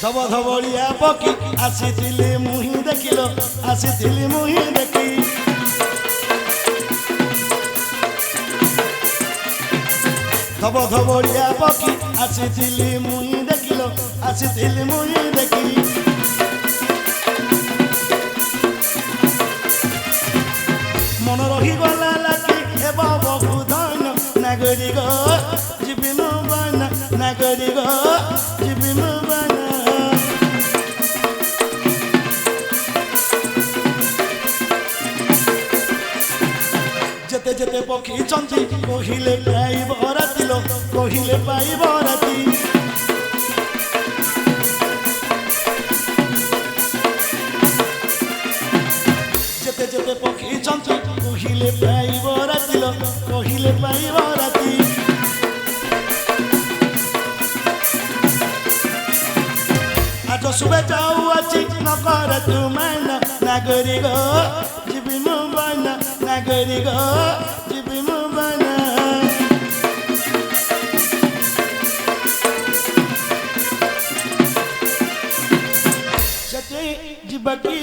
ধব ধবড়িয়া পকি আসিছিলি মুহি দেখিল আসিছিলি মুহি দেখি ধব ধবড়িয়া পকি আসিছিলি মুহি দেখিল আসিছিলি মুহি দেখি মন রহিগলা লাগি এব বহু ধন নাগরিক জীবি মো বানা নাগরিক জীবি মো বানা যেতে যেতে পক্ষী চন্দ্রী কহিলে পাইব রাতি লো কহিলে পাইব রাতি যেতে যেতে পক্ষী চন্দ্রী কহিলে পাইব রাতি লো কহিলে পাইব রাতি আজ শুভে যাও আছি নকর তুমান নাগরিক জীবি মো বানা নাগরিক জীবি মো বানা সেটি জীবকি